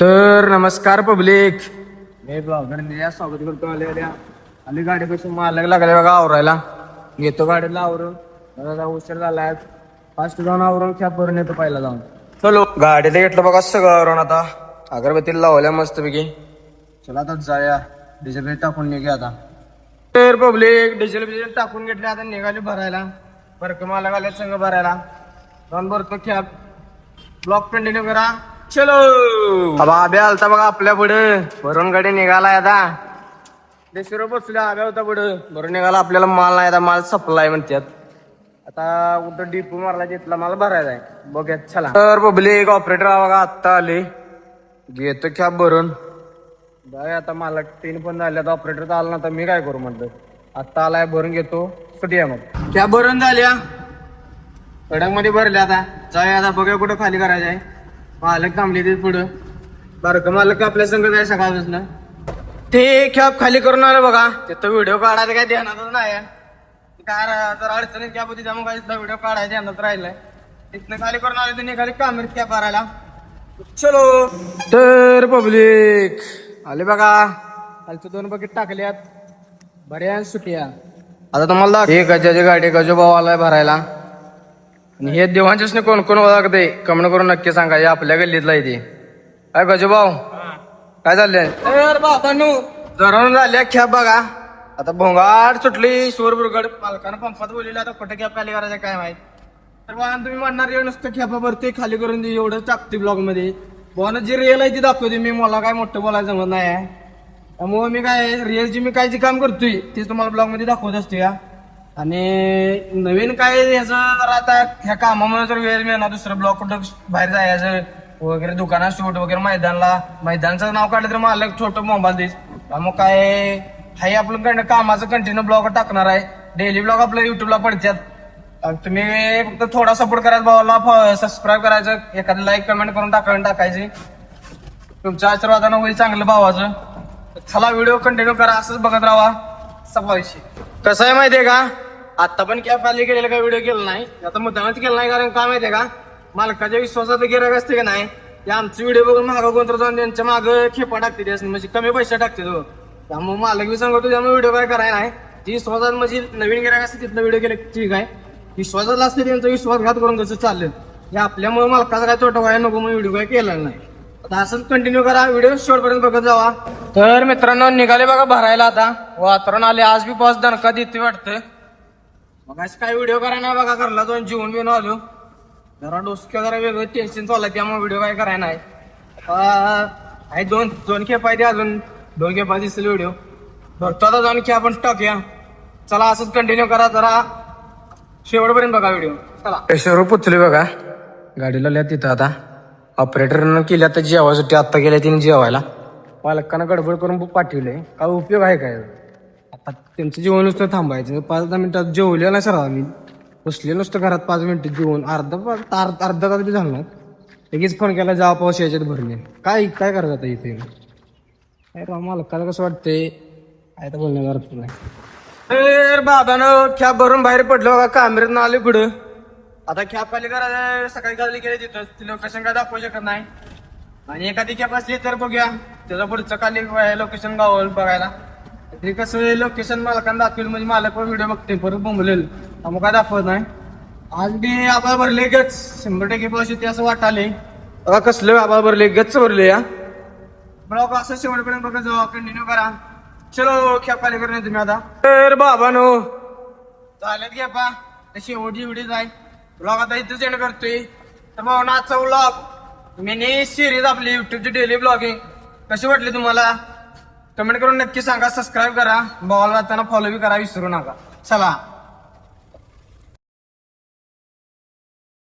तर नमस्कार पब्लिक, मी ब्लॉगर स्वागत करतो. आली गाडीपासून मालक लागले बघा आवरायला. घेतो गाडीला आवरून. जरा उशीर झालाय, फास्ट जाऊन आवरून कॅप भरून येतो पहिला जाऊन. चलो गाडीला घेतलं बघा सगळं आवरून. आता अगरबत्तीला लावल्या मस्तपैकी. चला आता जाऊया, डिझेल टाकून निघूया आता. तर पब्लिक डिझेल टाकून घेतले, आता निघाली भरायला. बरं मालक आले संघ भरायला. जाऊन भरतो कॅप. ब्लॉक कंटिन्यू करा. चलो आब्या आलता बघा आपल्या पुढे. भरून गाडी निघालाय आता. देशीवर बसल्या आब्या होता पुढे. भरून निघाला. आपल्याला माल नाही आता, माल सप्लाय म्हणतात. आता कुठं डिपो मारला तिथला माल भरायचा आहे. बघूया चला. तर पब्लिक ऑपरेटर बघा आत्ता आले. घेतो कॅप भरून. जाऊया आता. मालक 3 पण झाले. आता ऑपरेटर तर आला ना, तर मी काय करू म्हटलं. आत्ता आलाय, भरून घेतो. सुटिया मग कॅप भरून झाल्या. कडक मध्ये भरले. आता जाऊया. आता बघूया कुठं खाली करायचं आहे. मालक थांबले ते पुढं. बरं मालक आपल्या संग जाय सकाळपासून. ते कॅप खाली करून आलं बघा. तिथं व्हिडिओ काढायला काय ध्यानातच नाही. काय जर अडचणीत कॅप होती त्यामुळे काय व्हिडिओ काढायला ध्यानात राहिलाय. तिथनं खाली करून आले तर निघाली कामेरीत कॅप भरायला. चलो तर पब्लिक आले बघा. खालचं 2 बकेट टाकल्यात. बऱ्या सुट्या. आता तुम्हाला एक गजाची गाडी गजो भाऊ आलाय भरायला. आणि हे देवांच्यासने कोण कोण ओळखते कमेंट करून नक्की सांगा. हे आपल्या गल्लीतला आहे ते. काय गजोभाऊ काय चाललंय? जरून झाल्या कॅप बघा. आता भोंगाट सुटली. शोरबुरगड मालकानं पंपात बोललेलं. आता कुठे कॅप खाली करायचं काय माहित. तर बघा तुम्ही म्हणणार एवढं नुसतं कॅपा भरते खाली करून दे एवढं टाकते ब्लॉग मध्ये. बोन जी रिअल आहे ती दाखवते मी. मला काय मोठं बोलायचं जमत नाही आहे. त्यामुळे मी काय रिअल जी मी काय जे काम करतोय तेच तुम्हाला ब्लॉग मध्ये दाखवत असतो या. आणि नवीन काय ह्याचं जरा आता ह्या कामामुळे जर वेळ मिळणार दुसरं ब्लॉग कुठं बाहेर जायचं वगैरे, दुकानात शूट वगैरे, मैदानचं नाव काढलं तर मला छोटं मोबाईल देईल. त्यामुळे काय हाय आपलं कामाचं कंटिन्यू ब्लॉग टाकणार आहे. डेली ब्लॉग आपल्या युट्यूबला पडतात. तुम्ही फक्त थोडा सपोर्ट करायचा भावाला. सबस्क्राईब करायचं, एखादं लाईक कमेंट करून टाकायची. तुमच्या आशीर्वादानं होईल चांगलं भावाचं. चला व्हिडिओ कंटिन्यू करा. असंच बघत राहा. सफाईशी कसं आहे माहितीये का, आता पण कॅप खाली केलेला काही व्हिडिओ केला नाही. आता मुद्दामच केला नाही. कारण काय माहितीये का, मालकाच्या विश्वासात गिरायक असते का नाही, ते आमचे व्हिडिओ बघून मागं कोणतं जाऊन त्यांच्या मागं खेपा टाकते. म्हणजे कमी पैसे टाकते तो. त्यामुळे मालक बी सांगतो त्यामुळे व्हिडिओ काय करायला नाही. जी विश्वासात म्हणजे नवीन गिरायक असते तिथलं व्हिडिओ केले ठीक आहे. विश्वासात असते त्यांचा विश्वासघात करून कसं चाललेल हे आपल्यामुळे मालकाचा काय तोटा व्हायला नको म्हणून व्हिडिओ काय केला नाही. आता असंच कंटिन्यू करा. व्हिडिओ शेवटपर्यंत बघत जावा. तर मित्रांनो निघाले बघा भरायला. आता वातावरण आले. आज बी पाऊस दणका देते वाटतं. मग असं काय व्हिडिओ करायला नाही बघा. घरला जाऊन जेवण बिवून आलो. जरा डोसक्या जरा वेगळं टेन्शन चाललंय त्यामुळे व्हिडिओ काय करायला नाही. आहे दोन खेप आहे. अजून 2 खेपा दिसतील व्हिडिओ भरतो. आता जाऊन खेप आपण टाकूया. चला असंच कंटिन्यू करा. जरा शेवटपर्यंत बघा व्हिडिओ. चला प्रेशर पुचले बघा. गाडीला लिहा तिथं. आता ऑपरेटरनं केल्या तर जेवायसाठी आत्ता गेल्या तिने जेवायला. पालकांना गडबड करून पाठवले. काय उपयोग आहे काय. आता त्यांचं जेवण नुसतं थांबायचं. 5-10 मिनिटात जेवले नाही सर. आम्ही बसले नुसतं घरात 5 मिनिटं जेवण. अर्धा तास बी झालं. लगेच फोन केला जावा पाऊस याच्यात भरले. काय करत आता इथे. काय राव मालकाला कसं वाटतंय काय तर बोलण्याचा अर्थ नाही. तर बाबानं कॅप भरून बाहेर पडलं बघा. कामेरीत आले पुढं. आता कॅप खाली करायला सकाळी खाली गेले तिथं. ती लोकेशन काय दाखवू शकत नाही. आणि एखादी कॅप असली तर बघूया त्याचं पुढचं खाली लोकेशन गावल बघायला. ते कसं लोकेशन मालकांना दाखवेल म्हणजे मालक व्हिडिओ बघते परत बोंबलेल. मग काय दाखवत नाही. आज बी आबाळ भरले गच. 100% पाऊस येते असं वाटाले. बघा कसलं आबाळ भरले गच्च भरले. या ब्लॉग असं शेवटपर्यंत बघा जाऊ. कंटिन्यू करा. चलो कॅप खाली करणार तुम्ही आता. तर बाबानो चालेल कॅपा शेवटची व्हिडिओ आहे. ब्लॉग आता इथंच एंड करतोय. तर भाऊ आजचा ब्लॉग मिनी सिरीज आपली युट्यूबची डेली ब्लॉगिंग कशी वाटली तुम्हाला कमेंट करून नक्की सांगा. सबस्क्राईब करा. भावाला जाताना फॉलो बी करा विसरू नका. चला.